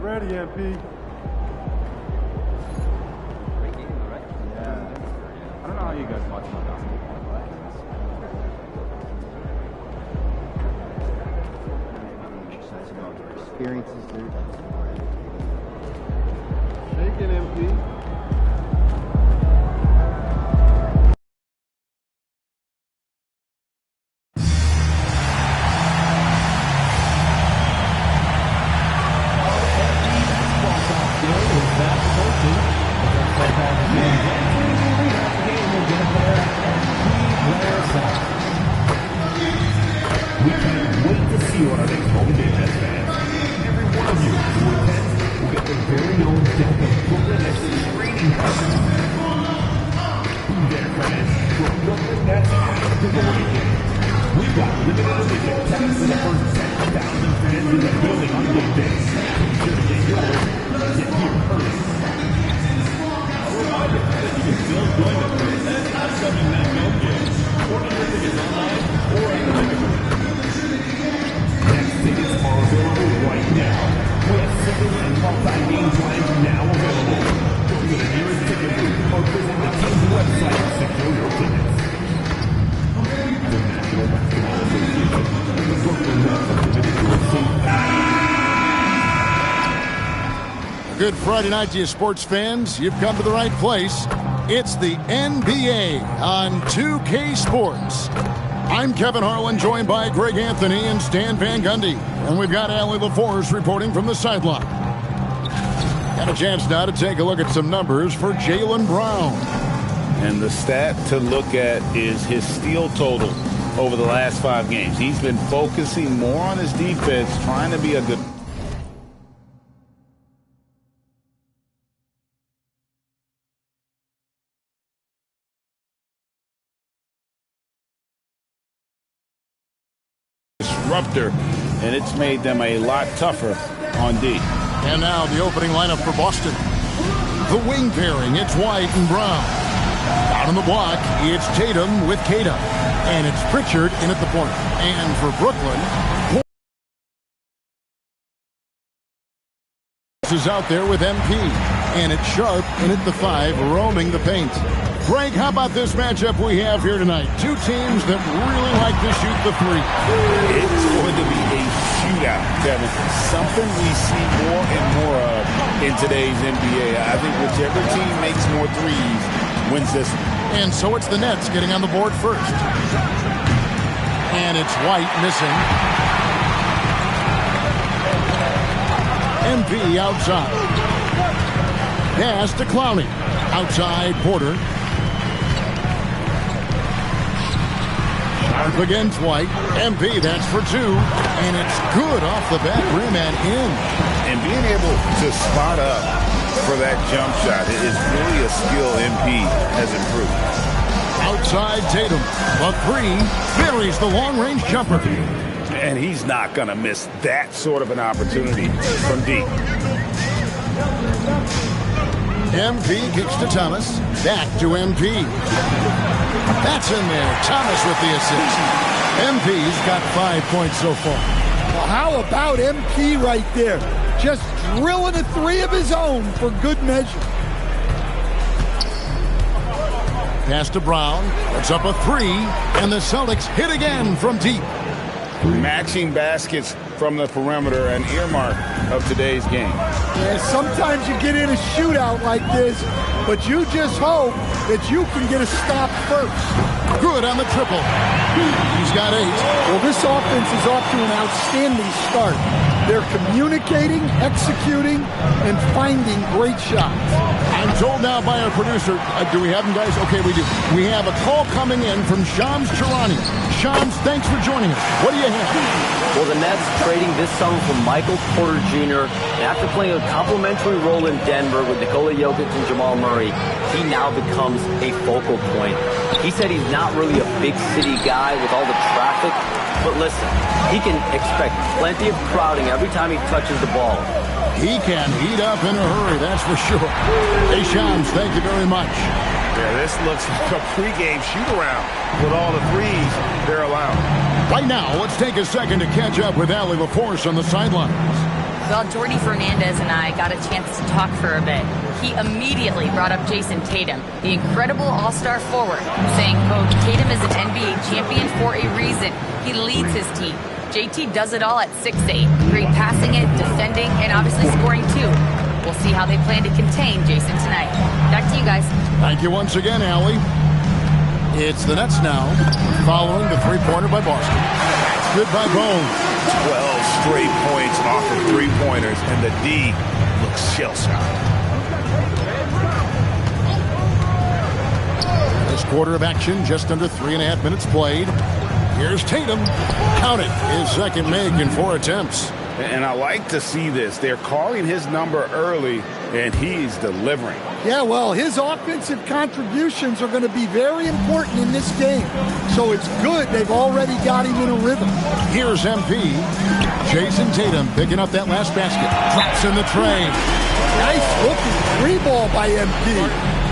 ready, MP. I don't know how you guys watch my basketball, but experiences, dude. Shake it, MP. We can't wait to see you on our next home game, Nets fans. Every one of you who attends will get their very own deck of Brooklyn Nets trading cards. Be there, fans, for Brooklyn Nets giveaway game. We've got limited edition tickets for the first 10,000 fans in the building on game day. Be sure to get yours. Get here early. A reminder that you can still join the Brooklyn Nets upcoming Nets home games. Order your tickets online or at the ticket booth. Tickets are available right now. We have single and multi-game plans now available. Go to the nearest ticket booth or visit the team's website to secure your tickets. The National Basketball Association and the Brooklyn Nets are committed to a safe. Good Friday night to you, sports fans. You've come to the right place. It's the NBA on 2K Sports. I'm Kevin Harlan, joined by Greg Anthony and Stan Van Gundy. And we've got Allie LaForce reporting from the sideline. Got a chance now to take a look at some numbers for Jaylen Brown. And the stat to look at is his steal total over the last 5 games. He's been focusing more on his defense, trying to be a good... disruptor, and it's made them a lot tougher on D. And now the opening lineup for Boston. The wing pairing, it's White and Brown. Down on the block, it's Tatum with Kata. And it's Pritchard in at the point. And for Brooklyn, is out there with MP. And it's Sharp in at the 5, roaming the paint. Greg, how about this matchup we have here tonight? Two teams that really like to shoot the 3. It's going to be a shootout, Kevin. Something we see more and more of in today's NBA. I think whichever team makes more threes wins this one. And so it's the Nets getting on the board first. And it's White missing. MP outside. Pass to Clowney. Outside Porter. Sharp against White. MP, that's for 2. And it's good off the back rim and in. And being able to spot up for that jump shot is really a skill MP has improved. Outside Tatum. A 3. Buries the long-range jumper. And he's not going to miss that sort of an opportunity from deep. MP kicks to Thomas. Back to MP. That's in there. Thomas with the assist. MP's got 5 points so far. Well, how about MP right there? Just drilling a 3 of his own for good measure. Pass to Brown. It's up a 3. And the Celtics hit again from deep. Matching baskets from the perimeter, an earmark of today's game. Yeah, sometimes you get in a shootout like this, but you just hope that you can get a stop first. Good on the triple. He's got 8. Well, this offense is off to an outstanding start. They're communicating, executing, and finding great shots. I'm told now by our producer, do we have him, guys? Okay, we do. We have a call coming in from Shams Charania. Shams, thanks for joining us. What do you have? Well, the Nets trading this summer for Michael Porter Jr. And after playing a complimentary role in Denver with Nikola Jokic and Jamal Murray, he now becomes a focal point. He said he's not really a big city guy with all the traffic, but listen, he can expect plenty of crowding every time he touches the ball. He can heat up in a hurry, that's for sure. Hey, Shams, thank you very much. Yeah, this looks like a pregame shoot-around with all the threes they're allowing. Right now, let's take a second to catch up with Allie LaForce on the sidelines. Well, Jordy Fernandez and I got a chance to talk for a bit. He immediately brought up Jason Tatum, the incredible all-star forward, saying, quote, Tatum is an NBA champion for a reason. He leads his team. JT does it all at 6'8", great passing it, defending, and obviously scoring too. We'll see how they plan to contain Jason tonight. Back to you guys. Thank you once again, Allie. It's the Nets now, following the three-pointer by Boston. Good by Bones. 12 straight points off of three-pointers, and the D looks shell-shocked. This quarter of action, just under 3.5 minutes played. Here's Tatum. Count it. His second make in 4 attempts. And I like to see this. They're calling his number early, and he's delivering. Yeah, well, his offensive contributions are going to be very important in this game. So it's good they've already got him in a rhythm. Here's MP. Jason Tatum picking up that last basket. Drops in the tray. Nice looking three ball by MP.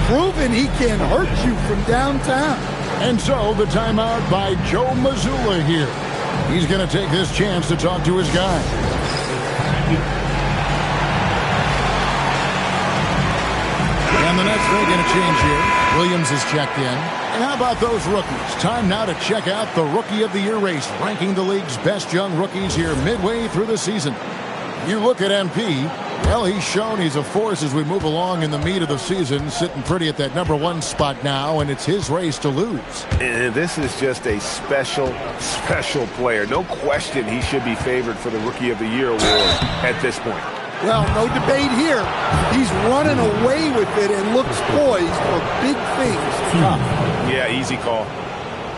Proving he can hurt you from downtown. And so the timeout by Joe Mazzulla here. He's going to take this chance to talk to his guy. And the Nets making a change here. Williams is checked in. And how about those rookies? Time now to check out the Rookie of the Year race, ranking the league's best young rookies here midway through the season. You look at MP, well, he's shown he's a force as we move along in the meat of the season, sitting pretty at that #1 spot now, and it's his race to lose. And this is just a special, special player. No question he should be favored for the Rookie of the Year award at this point. Well, no debate here. He's running away with it and looks poised for big things to come. Yeah, easy call.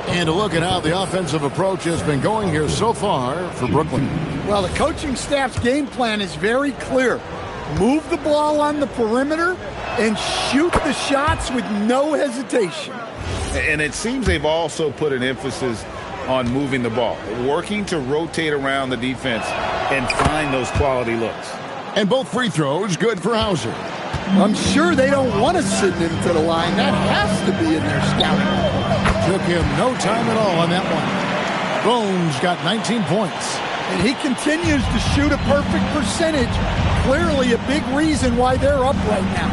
And to look at how the offensive approach has been going here so far for Brooklyn. Well, the coaching staff's game plan is very clear. Move the ball on the perimeter and shoot the shots with no hesitation. And it seems they've also put an emphasis on moving the ball, working to rotate around the defense and find those quality looks. And both free throws good for Hauser. I'm sure they don't want to send him to the line. That has to be in their scouting. Took him no time at all on that one. Bones got 19 points. And he continues to shoot a perfect percentage. Clearly a big reason why they're up right now.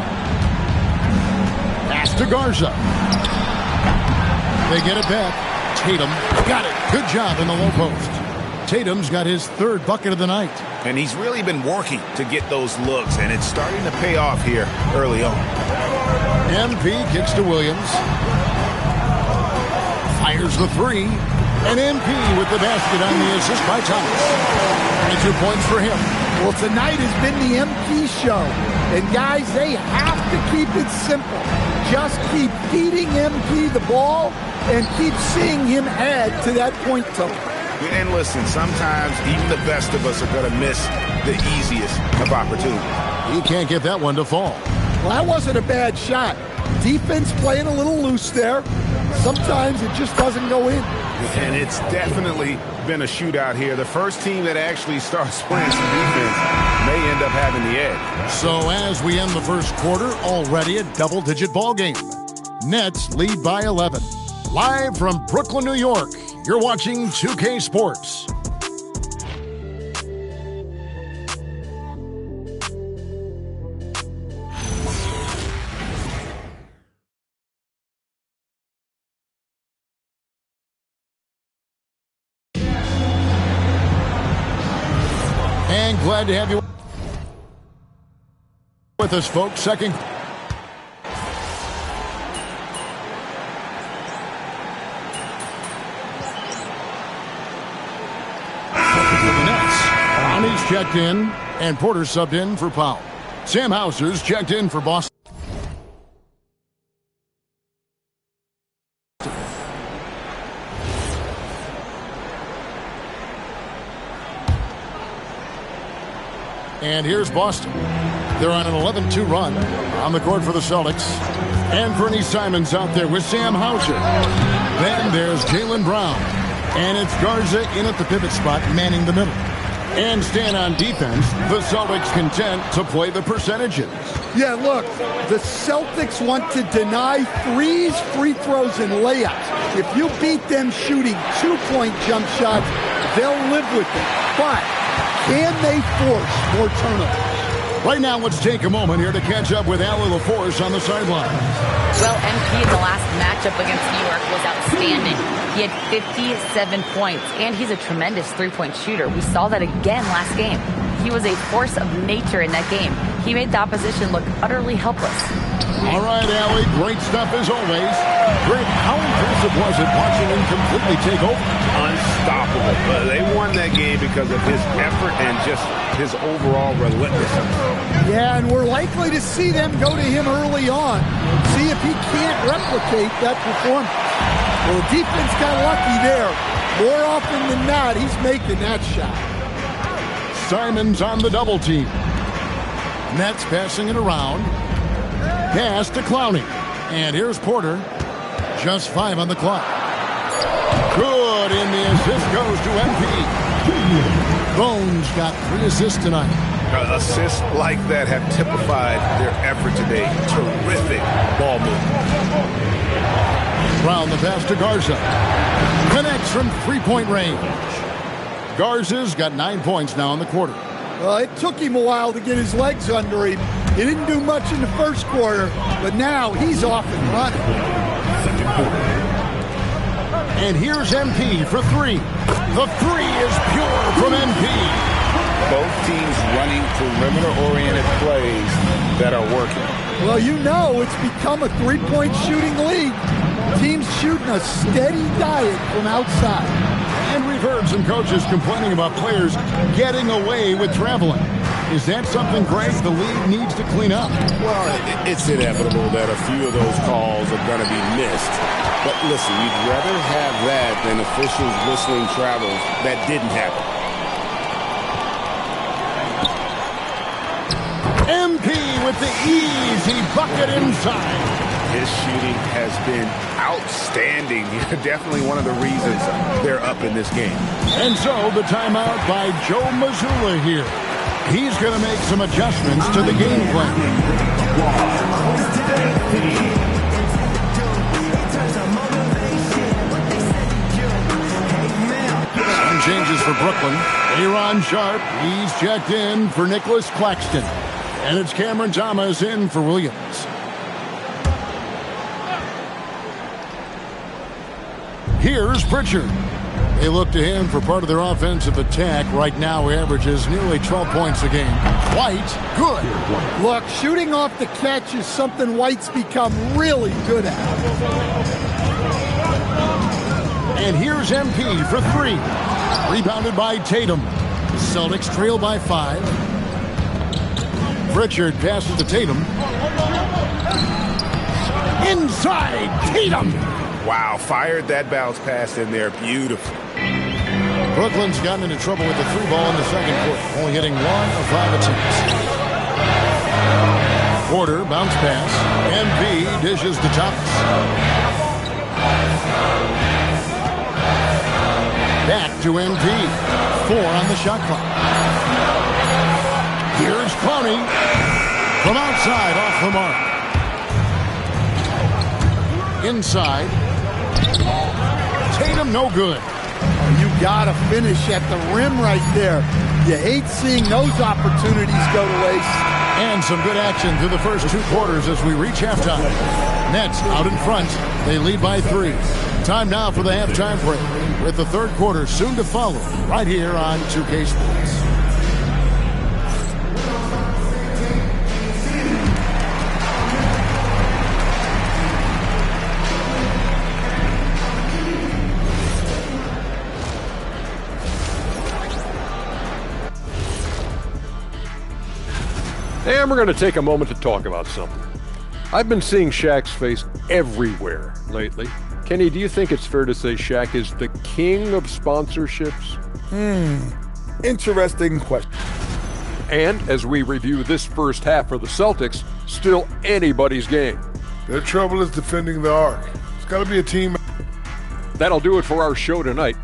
Pass to Garza. They get it back. Tatum got it. Good job in the low post. Tatum's got his third bucket of the night. And he's really been working to get those looks, and it's starting to pay off here early on. MP kicks to Williams. Fires the three. And MP with the basket on the assist by Thomas. 22 points for him. Well, tonight has been the MP show. And guys, they have to keep it simple. Just keep feeding MP the ball and keep seeing him add to that point total. And listen, sometimes even the best of us are going to miss the easiest of opportunities. He can't get that one to fall. Well, that wasn't a bad shot. Defense playing a little loose there. Sometimes it just doesn't go in. And it's definitely been a shootout here. The first team that actually starts playing some defense may end up having the edge. So as we end the first quarter, already a double-digit ball game. Nets lead by 11. Live from Brooklyn, New York, you're watching 2K Sports. And glad to have you with us, folks. Second. Ronnie's checked in, and Porter subbed in for Powell. Sam Hauser's checked in for Boston. And here's Boston. They're on an 11-2 run on the court for the Celtics. And Bernie Simons out there with Sam Hauser. Then there's Jaylen Brown. And it's Garza in at the pivot spot, manning the middle. And staying on defense, the Celtics content to play the percentages. Yeah, look, the Celtics want to deny threes, free throws, and layups. If you beat them shooting two-point jump shots, they'll live with it. But Can they force more turnovers? Right now, let's take a moment here to catch up with Allie LaForce on the sideline. Well, MP in the last matchup against New York was outstanding. He had 57 points, and he's a tremendous three-point shooter. We saw that again last game. He was a force of nature in that game. He made the opposition look utterly helpless. All right, Allie, great stuff as always. Greg, how impressive was it watching him completely take over? Unstoppable. They won that game because of his effort and just his overall relentlessness. Yeah, and we're likely to see them go to him early on. See if he can't replicate that performance. Well, the defense got lucky there. More often than not, he's making that shot. Simon's on the double team. Nets passing it around. Pass to Clowney. And here's Porter. Just 5 on the clock. Good, and the assist goes to MP. Bones got 3 assists tonight. Assists like that have typified their effort today. Terrific ball movement. Brown the pass to Garza. Connects from three-point range. Garza's got 9 points now in the quarter. Well, it took him a while to get his legs under him. He didn't do much in the first quarter, but now he's off and running. And here's MP for 3. The 3 is pure from MP. Both teams running perimeter-oriented plays that are working. Well, you know it's become a three-point shooting league. Teams shooting a steady diet from outside. And we've heard some coaches complaining about players getting away with traveling. Is that something, Greg, the league needs to clean up? Well, it's inevitable that a few of those calls are going to be missed. But listen, you'd rather have that than officials whistling travels that didn't happen. MP with the easy bucket inside. His shooting has been outstanding. Definitely one of the reasons they're up in this game. And so the timeout by Joe Mazzulla here. He's going to make some adjustments to the game plan. Some changes for Brooklyn. Aaron Sharp, he's checked in for Nicholas Claxton. And it's Cameron Thomas in for Williams. Here's Pritchard. They look to him for part of their offensive attack. Right now, he averages nearly 12 points a game. White, good. Look, shooting off the catch is something White's become really good at. And here's MP for 3. Rebounded by Tatum. The Celtics trail by 5. Pritchard passes to Tatum. Inside, Tatum. Wow, fired that bounce pass in there. Beautiful. Brooklyn's gotten into trouble with the 3 ball in the second quarter, only hitting 1 of 5 attempts. Porter, bounce pass. MP dishes to Thomas. Back to MP. 4 on the shot clock. Here's Clowney. From outside, off the mark. Inside. Tatum, no good. You got to finish at the rim right there. You hate seeing those opportunities go to waste. And some good action through the first 2 quarters as we reach halftime. Nets out in front. They lead by 3. Time now for the halftime break, with the third quarter soon to follow right here on 2K Sports. And we're going to take a moment to talk about something. I've been seeing Shaq's face everywhere lately. Kenny, do you think it's fair to say Shaq is the king of sponsorships? Interesting question. And as we review this first half for the Celtics, still anybody's game. Their trouble is defending the arc. It's got to be a team. That'll do it for our show tonight.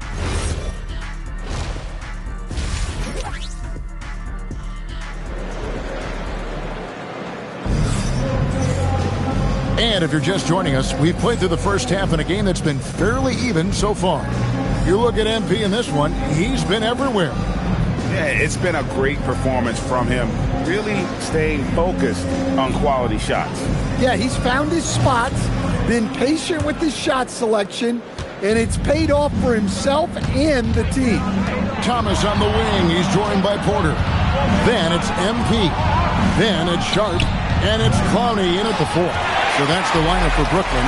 And if you're just joining us, we've played through the first half in a game that's been fairly even so far. You look at MP in this one, he's been everywhere. Yeah, it's been a great performance from him, really staying focused on quality shots. Yeah, he's found his spots, been patient with his shot selection, and it's paid off for himself and the team. Thomas on the wing. He's joined by Porter. Then it's MP. Then it's Sharp. And it's Clowney in at the 4th. So that's the lineup for Brooklyn.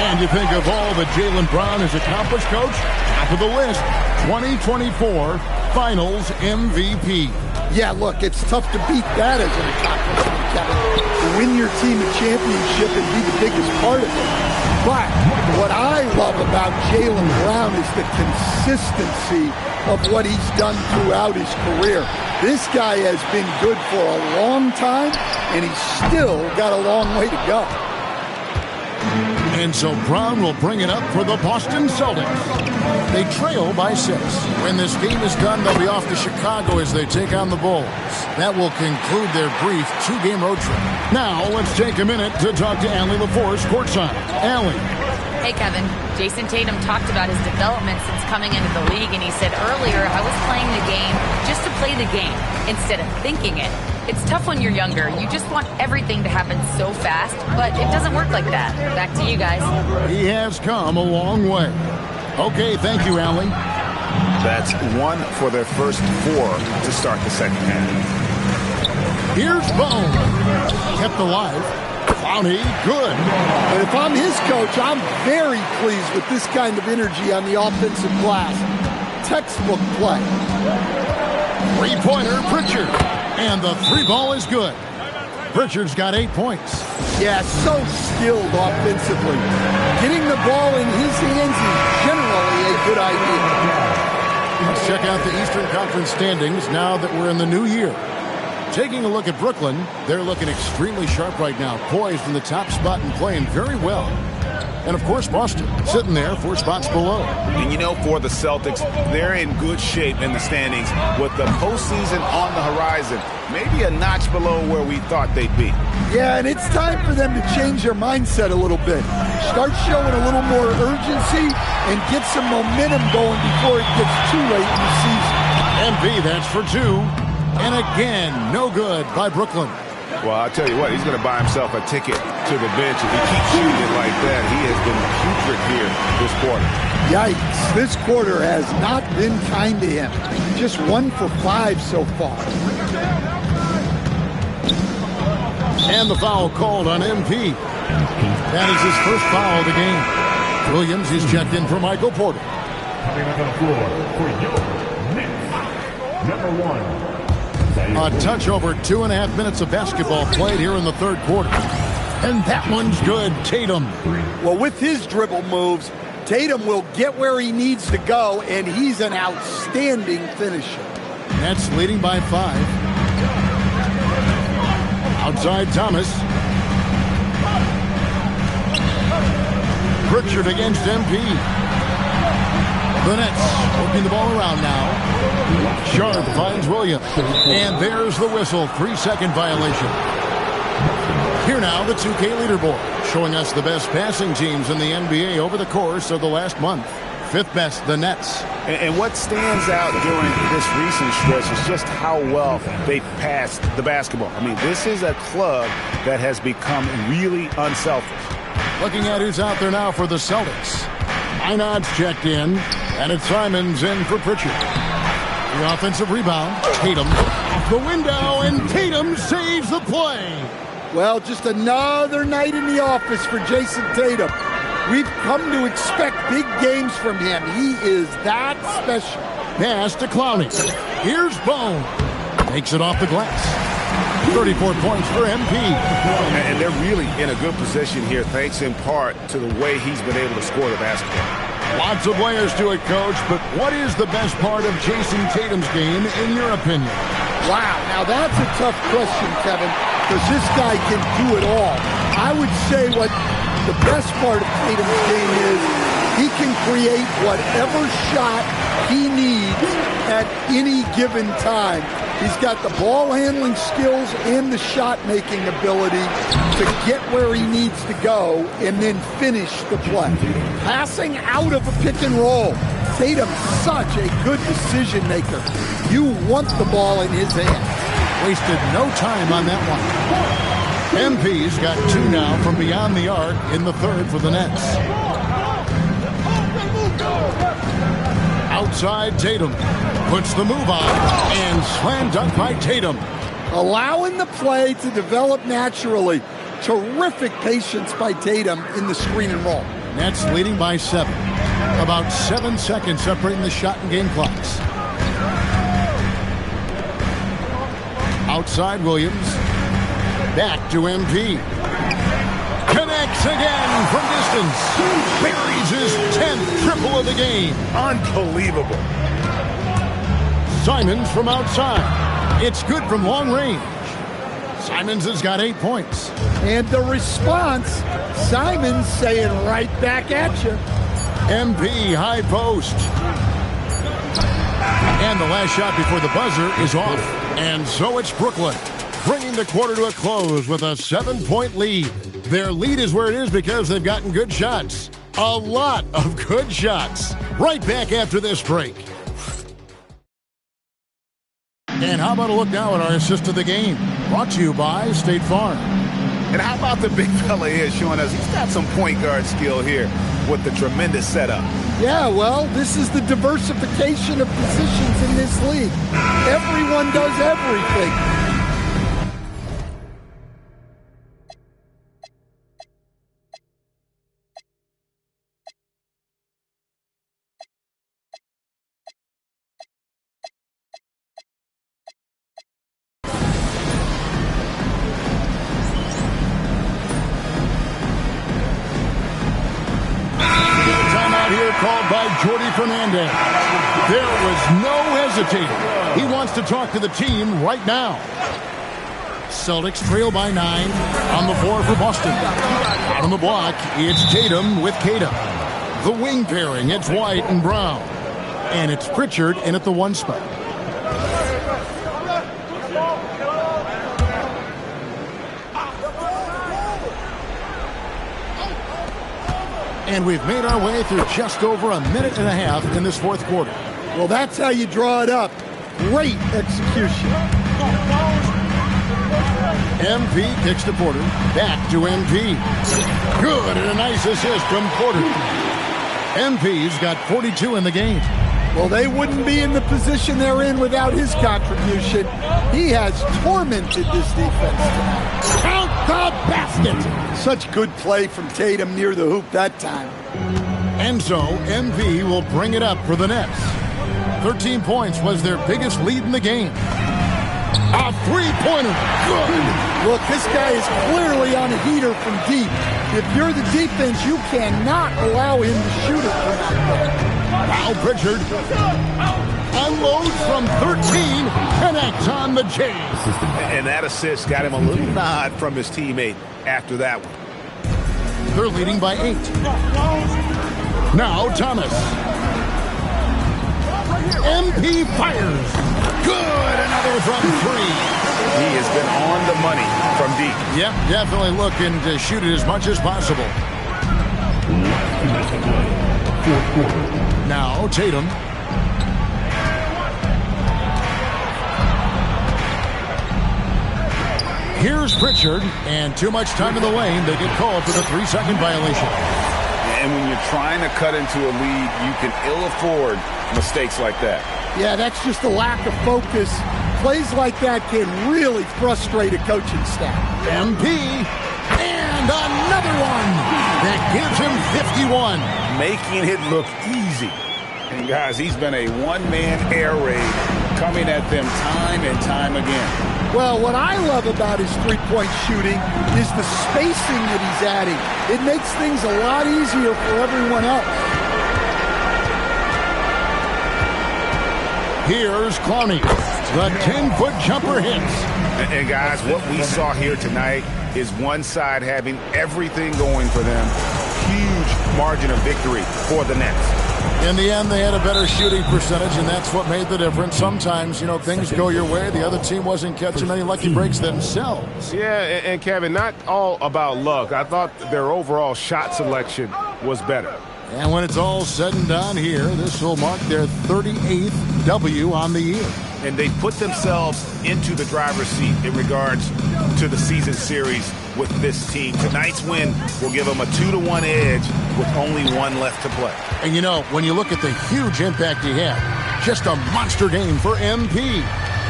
And you think of all that Jaylen Brown has accomplished, Coach? Top of the list, 2024 Finals MVP. Yeah, look, it's tough to beat that as an accomplishment, Kevin. To win your team a championship and be the biggest part of it. But what I love about Jaylen Brown is the consistency of what he's done throughout his career. This guy has been good for a long time, and he's still got a long way to go. And so Brown will bring it up for the Boston Celtics. They trail by 6. When this game is done, they'll be off to Chicago as they take on the Bulls. That will conclude their brief 2-game road trip. Now, let's take a minute to talk to Allie LaForce courtside. Allie. Hey, Kevin. Jason Tatum talked about his development since coming into the league, and he said earlier, I was playing the game just to play the game instead of thinking it. It's tough when you're younger. You just want everything to happen so fast, but it doesn't work like that. Back to you guys. He has come a long way. Okay, thank you, Allie. That's 1 for their first 4 to start the second half. Here's Bone. Kept alive. Clowney, good. And if I'm his coach, I'm very pleased with this kind of energy on the offensive glass. Textbook play. Three-pointer, Pritchard. And the 3-ball is good. Pritchard's got 8 points. Yeah, so skilled offensively. Getting the ball in his hands is generally a good idea. Let's check out the Eastern Conference standings now that we're in the new year. Taking a look at Brooklyn, they're looking extremely sharp right now, poised in the top spot and playing very well. And, of course, Boston sitting there 4 spots below. And, you know, for the Celtics, they're in good shape in the standings with the postseason on the horizon, maybe a notch below where we thought they'd be. Yeah, and it's time for them to change their mindset a little bit. Start showing a little more urgency and get some momentum going before it gets too late in the season. MP, that's for 2. And again, no good by Brooklyn. Well, I'll tell you what, he's going to buy himself a ticket to the bench. If he keeps shooting it like that, he has been putrid here this quarter. Yikes, this quarter has not been kind to him. Just 1 for 5 so far. And the foul called on MP. That is his first foul of the game. Williams is checked in for Michael Porter. Coming up on the floor for your Knicks, number 1. A touch over 2.5 minutes of basketball played here in the third quarter. And that one's good. Tatum. Well, with his dribble moves, Tatum will get where he needs to go, and he's an outstanding finisher. Nets leading by 5. Outside Thomas. Pritchard against MP. The Nets working the ball around now. Sharp finds Williams. And there's the whistle. 3-second violation. Here now, the 2K leaderboard, showing us the best passing teams in the NBA over the course of the last month. 5th best, the Nets. And what stands out during this recent stretch is just how well they passed the basketball. I mean, this is a club that has become really unselfish. Looking at who's out there now for the Celtics. Einad's checked in, and it's Simons in for Pritchard. The offensive rebound, Tatum off the window, and Tatum saves the play. Well, just another night in the office for Jason Tatum. We've come to expect big games from him. He is that special. Pass to Clowney. Here's Bone. Makes it off the glass. 34 points for MP. And they're really in a good position here, thanks in part to the way he's been able to score the basketball. Lots of layers to it, Coach, but what is the best part of Jason Tatum's game, in your opinion? Wow, now that's a tough question, Kevin, because this guy can do it all. I would say what the best part of Tatum's game is he can create whatever shot he needs at any given time. He's got the ball handling skills and the shot making ability to get where he needs to go and then finish the play. Passing out of a pick and roll, Tatum's such a good decision maker. You want the ball in his hand. Wasted no time on that one. MP's got 2 now from beyond the arc in the third for the Nets. Outside Tatum. Puts the move on. And slam dunk by Tatum. Allowing the play to develop naturally. Terrific patience by Tatum in the screen and roll. Nets leading by 7. About 7 seconds separating the shot and game clocks. Outside Williams. Back to MP. Connects again from distance. Buries his 10th triple of the game. Unbelievable. Simons from outside. It's good from long range. Simons has got 8 points. And the response, Simons saying right back at you. MP high post. And the last shot before the buzzer is off. And so it's Brooklyn, bringing the quarter to a close with a 7-point lead. Their lead is where it is because they've gotten good shots. A lot of good shots. Right back after this break. And how about a look now at our assist of the game? Brought to you by State Farm. And how about the big fella here showing us he's got some point guard skill here with the tremendous setup. Yeah, well, this is the diversification of positions in this league. Everyone does everything. Called by Jordi Fernandez. There was no hesitating. He wants to talk to the team right now. Celtics trail by 9 on the floor for Boston. Out on the block, it's Tatum with Tatum. The wing pairing, it's White and Brown. And it's Pritchard in at the 1 spot. And we've made our way through just over a minute and a half in this 4th quarter. Well, that's how you draw it up. Great execution. MP kicks to Porter. Back to MP. Good, and a nice assist from Porter. MP's got 42 in the game. Well, they wouldn't be in the position they're in without his contribution. He has tormented this defense tonight. Count the basket! Such good play from Tatum near the hoop that time. And so, MP will bring it up for the Nets. 13 points was their biggest lead in the game. A 3-pointer. Good. Look, this guy is clearly on a heater from deep. If you're the defense, you cannot allow him to shoot it from out there. Now Pritchard unloads from 13, connects on the J. And that assist got him a little nod from his teammate after that one. They're leading by 8. Now Thomas. MP fires. Good, another from 3. He has been on the money from deep. Yeah, definitely looking to shoot it as much as possible. Now Tatum. Here's Pritchard, and too much time in the lane. They get called for the 3-second violation. And when you're trying to cut into a lead, you can ill afford mistakes like that. Yeah, that's just a lack of focus. Plays like that can really frustrate a coaching staff. MP, and another one that gives him 51. Making it look easy. And guys, he's been a one-man air raid coming at them time and time again. Well, what I love about his three-point shooting is the spacing that he's adding. It makes things a lot easier for everyone else. Here's Clowney. The 10-foot jumper hits. And guys, what we saw here tonight is one side having everything going for them. Huge margin of victory for the Nets. In the end, they had a better shooting percentage, and that's what made the difference. Sometimes, you know, things go your way. The other team wasn't catching many lucky breaks themselves. Yeah, and Kevin, not all about luck. I thought their overall shot selection was better. And when it's all said and done here, this will mark their 38th W on the year. And they put themselves into the driver's seat in regards to the season series with this team. Tonight's win will give them a 2-1 edge with only one left to play. And you know, when you look at the huge impact he had, just a monster game for MP.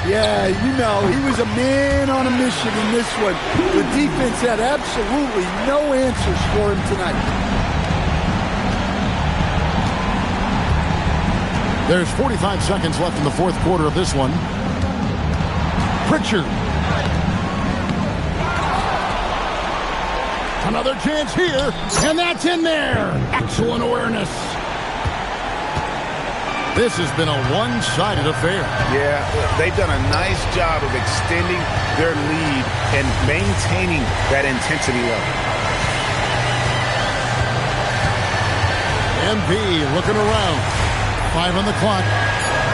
Yeah, you know, he was a man on a mission in this one. The defense had absolutely no answers for him tonight. There's 45 seconds left in the fourth quarter of this one. Pritchard. Another chance here, and that's in there. Excellent awareness. This has been a one-sided affair. Yeah, they've done a nice job of extending their lead and maintaining that intensity level. MP looking around. 5 on the clock.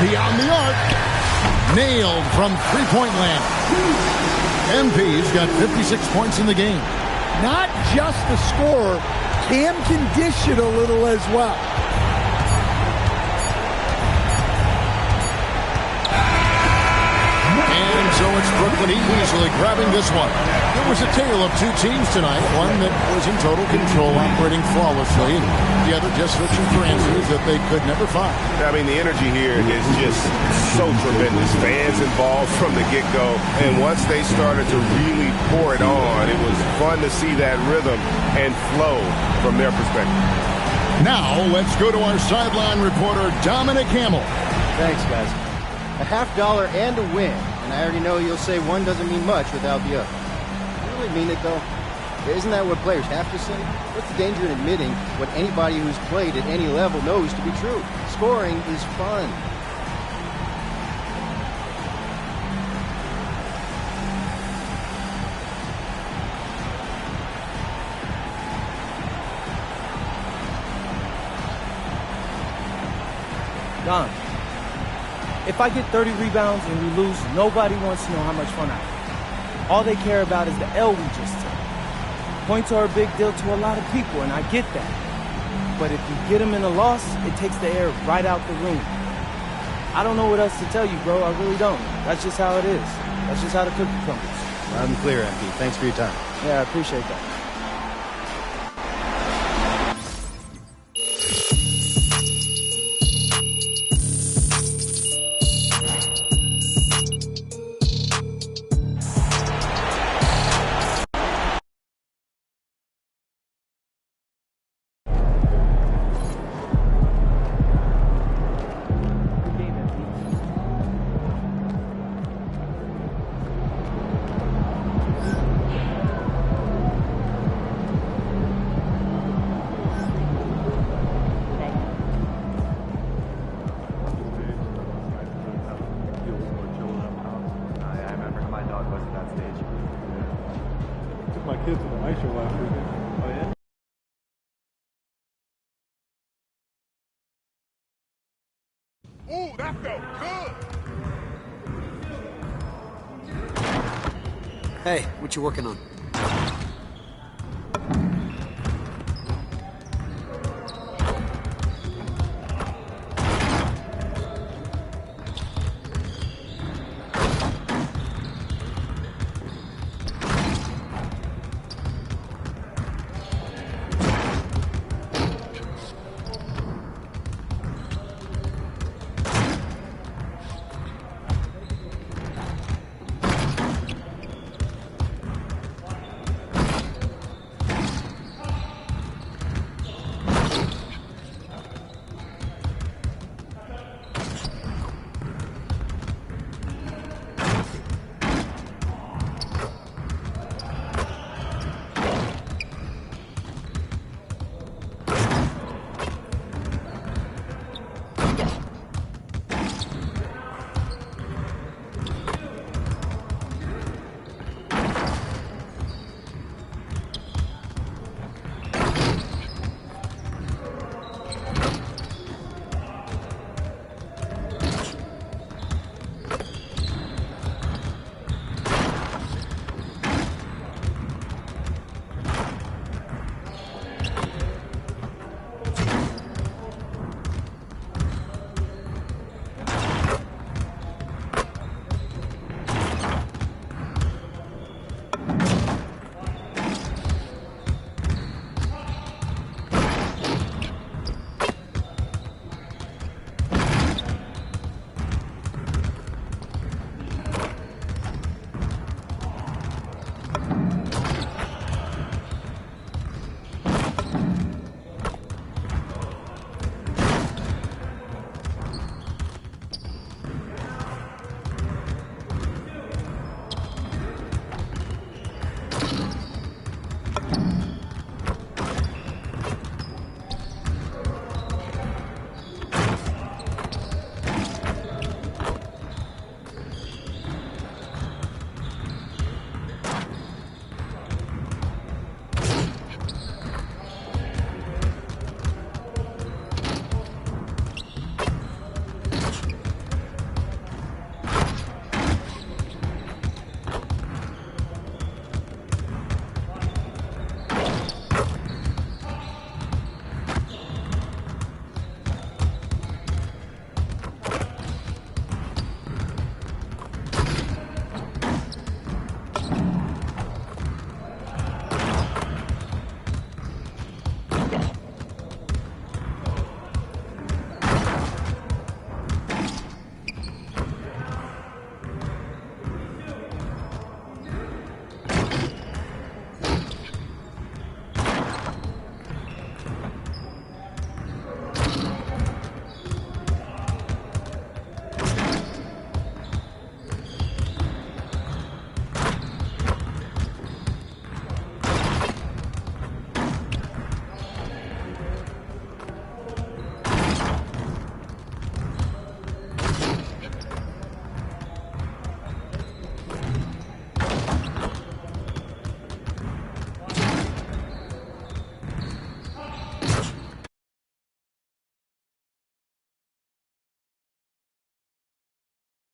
Beyond the arc. Nailed from three-point land. MP's got 56 points in the game. Not just the scorer, Cam can dish it a little as well. And so it's Brooklyn easily grabbing this one. It was a tale of two teams tonight. One that was in total control, operating flawlessly. And the other just searching for answers that they could never find. I mean, the energy here is just so tremendous. Fans involved from the get-go. And once they started to really pour it on, it was fun to see that rhythm and flow from their perspective. Now, let's go to our sideline reporter, Dominic Hamill. Thanks, guys. A $50 and a win. And I already know you'll say one doesn't mean much without the other. You really mean it, though? Isn't that what players have to say? What's the danger in admitting what anybody who's played at any level knows to be true? Scoring is fun. Don, if I get 30 rebounds and we lose, nobody wants to know how much fun I had. All they care about is the L we just took. Points are a big deal to a lot of people, and I get that. But if you get them in a loss, it takes the air right out the room. I don't know what else to tell you, bro. I really don't. That's just how it is. That's just how the cookie crumbles. Loud and clear, MP. Thanks for your time. Yeah, I appreciate that. My kids to the ice show last weekend. Oh, yeah? Ooh, that felt good. Hey, what you working on?